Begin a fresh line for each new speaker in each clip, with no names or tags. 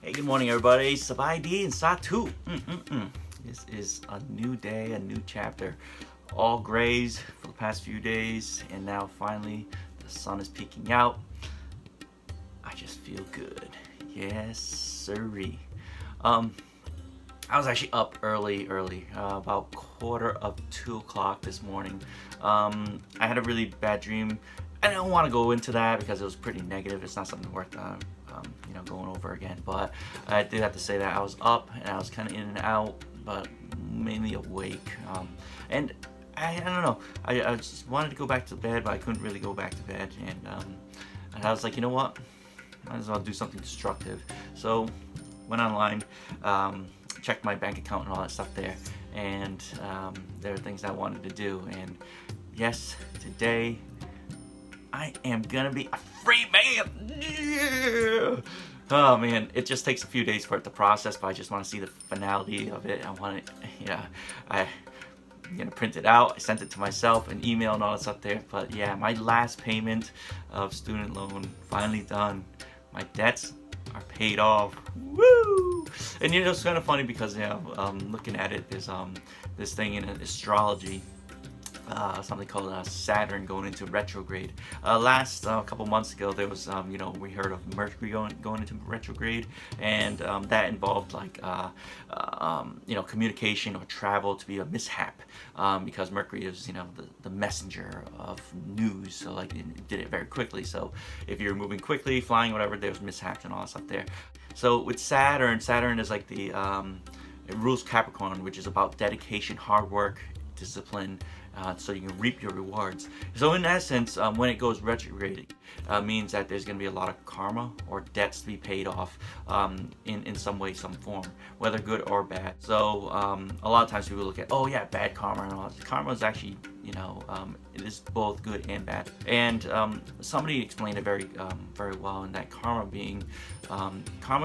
Hey, good morning, everybody. Sabai D and Satu. This is a new day, a new chapter. All grays for the past few days, and now finally the sun is peeking out. I just feel good. Yes, sirree. I was actually up early, about 1:45 this morning. I had a really bad dream. I don't want to go into that because it was pretty negative. It's not something worth going over again. But I did have to say that I was up and I was kind of in and out, but mainly awake. And I don't know. I just wanted to go back to bed, but I couldn't really go back to bed. And I was like, you know what? Might as well do something destructive. So went online, checked my bank account and all that stuff there, and there are things I wanted to do. And yes, today I am gonna be a free man. Yeah! Oh man, it just takes a few days for it to process, but I just want to see the finality of it. I want it, I'm gonna print it out. I sent it to myself, an email and all that stuff there. But yeah, my last payment of student loan finally done. My debts are paid off. Woo! And it's kind of funny because looking at it, there's this thing in astrology. Something called Saturn going into retrograde. Last couple months ago, there was we heard of Mercury going into retrograde, and that involved like communication or travel to be a mishap, because Mercury is the messenger of news. So like it did it very quickly. So if you're moving quickly, flying, whatever, there's mishaps and all that stuff there. So with Saturn is like the it rules Capricorn, which is about dedication, hard work, discipline, so you can reap your rewards. So in essence, when it goes retrograde, means that there's going to be a lot of karma or debts to be paid off in some way, some form, whether good or bad. So a lot of times people look at, oh yeah, bad karma and all that. Karma is actually, it is both good and bad. And somebody explained it very well, in that karma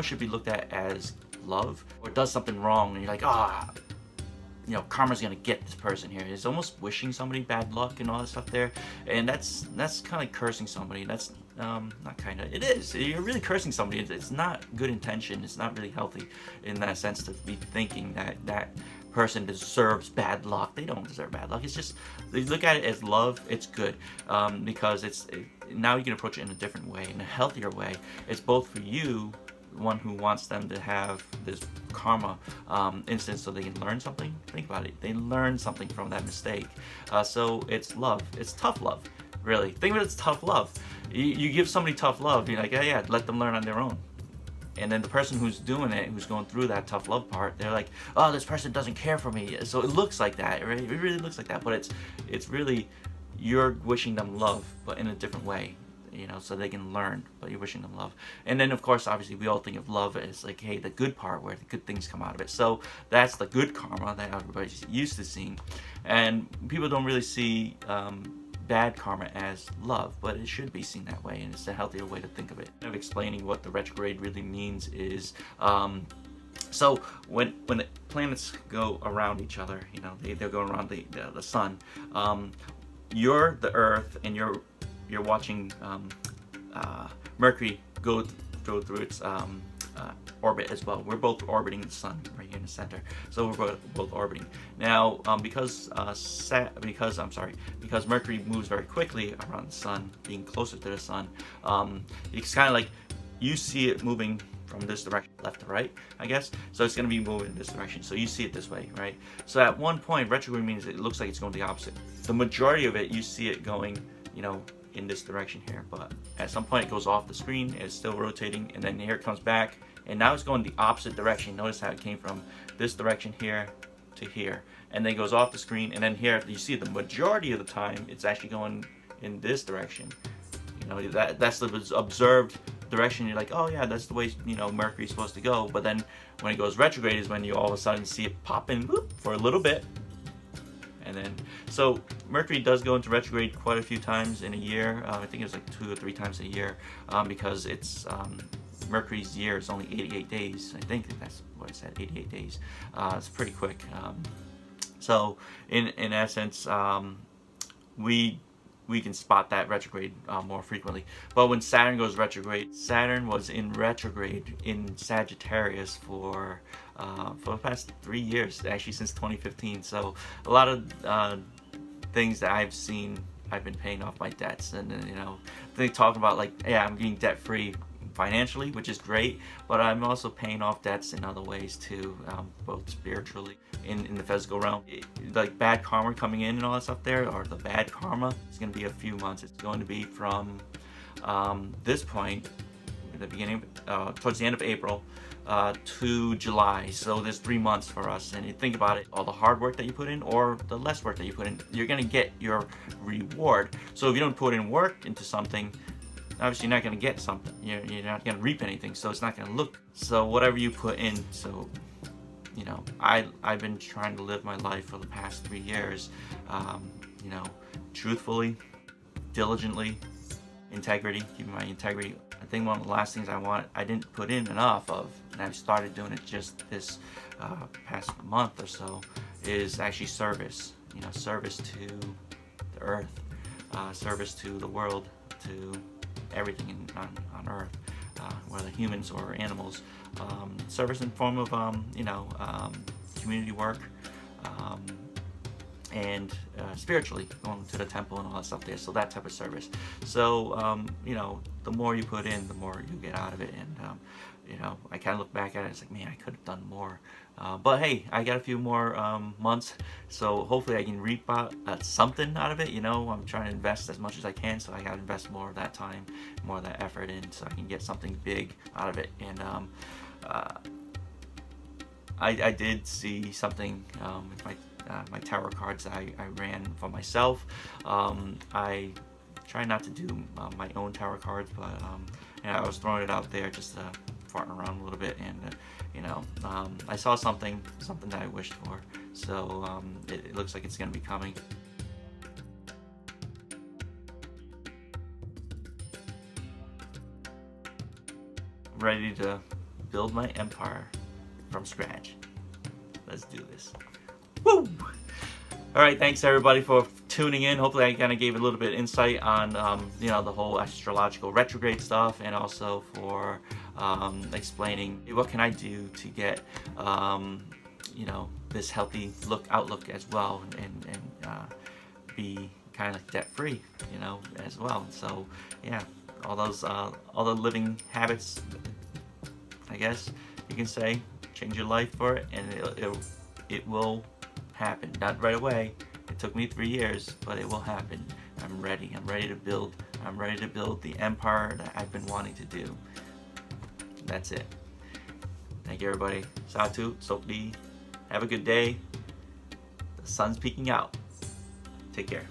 should be looked at as love, or does something wrong and you're like, karma's gonna get this person here. It's almost wishing somebody bad luck and all that stuff there, and that's kind of cursing somebody. That's not kind of, it is. You're really cursing somebody. It's not good intention. It's not really healthy in that sense to be thinking that person deserves bad luck. They don't deserve bad luck. It's just, you look at it as love. It's good, because now you can approach it in a different way, in a healthier way. It's both for you, one who wants them to have this karma instance so they can learn something. Think about it. They learn something from that mistake. So it's love. It's tough love, really. Think of it as tough love. You give somebody tough love, you're like, yeah, let them learn on their own. And then the person who's doing it, who's going through that tough love part, they're like, oh, this person doesn't care for me. So it looks like that, right? It really looks like that. But it's really, you're wishing them love, but in a different way. So they can learn, but you're wishing them love. And then, of course, obviously, we all think of love as like, hey, the good part, where the good things come out of it. So that's the good karma that everybody's used to seeing. And people don't really see bad karma as love, but it should be seen that way, and it's a healthier way to think of it. Kind of explaining what the retrograde really means is, so when the planets go around each other, they'll go around the sun. You're the Earth, and you're watching Mercury go through its orbit as well. We're both orbiting the sun right here in the center, so we're both orbiting. Now, because Mercury moves very quickly around the sun, being closer to the sun, it's kind of like you see it moving from this direction, left to right, I guess. So it's going to be moving in this direction. So you see it this way, right? So at one point, retrograde means it looks like it's going the opposite. The majority of it, you see it going, in this direction here, but at some point it goes off the screen, it's still rotating, and then here it comes back, and now it's going the opposite direction. Notice how it came from this direction here to here, and then it goes off the screen, and then here you see the majority of the time it's actually going in this direction. That's the observed direction. You're like, oh yeah, that's the way Mercury's supposed to go. But then when it goes retrograde is when you all of a sudden see it popping whoop, for a little bit. And then, so Mercury does go into retrograde quite a few times in a year. I think it's like 2 or 3 times a year, because it's Mercury's year is only 88 days. I think that's what I said, 88 days. It's pretty quick. So in essence, we we can spot that retrograde more frequently. But when Saturn goes retrograde, Saturn was in retrograde in Sagittarius for the past 3 years, actually since 2015. So a lot of things that I've seen, I've been paying off my debts, and they talk about like, yeah, I'm getting debt free financially, which is great, but I'm also paying off debts in other ways too, both spiritually in the physical realm. Like bad karma coming in and all that stuff there, or the bad karma, it's going to be a few months. It's going to be from this point, at the beginning, towards the end of April, to July. So there's 3 months for us, and you think about it, all the hard work that you put in or the less work that you put in, you're going to get your reward. So if you don't put in work into something, obviously you're not going to get something. You're not going to reap anything, so it's not going to look. So whatever you put in, so I've been trying to live my life for the past 3 years, truthfully, diligently, integrity, keeping my integrity. I think one of the last things I didn't put in enough of, and I've started doing it just this past month or so, is actually service. Service to the earth, service to the world, to everything on earth, whether humans or animals. Service in form of community work, and spiritually, going to the temple and all that stuff there. So that type of service. So the more you put in, the more you get out of it. And I kind of look back at it, it's like, man, I could have done more. But hey, I got a few more months, so hopefully I can reap something out of it. I'm trying to invest as much as I can, so I got to invest more of that time, more of that effort in, so I can get something big out of it. And I did see something with my tarot cards that I ran for myself. I try not to do my own tarot cards, but I was throwing it out there, just farting around a little bit, and I saw something that I wished for, so it looks like it's going to be coming. I'm ready to build my empire from scratch. Let's do this. Woo! Alright, thanks everybody for tuning in. Hopefully I kind of gave a little bit of insight on the whole astrological retrograde stuff, and also for explaining what can I do to get this healthy outlook as well, and be kind of debt free as well. So yeah, all the living habits, I guess you can say, change your life for it, and it will happen. Not right away. It took me 3 years, but it will happen. I'm ready. I'm ready to build the empire that I've been wanting to do. That's it. Thank you, everybody. Satu, Sokdi. Have a good day. The sun's peeking out. Take care.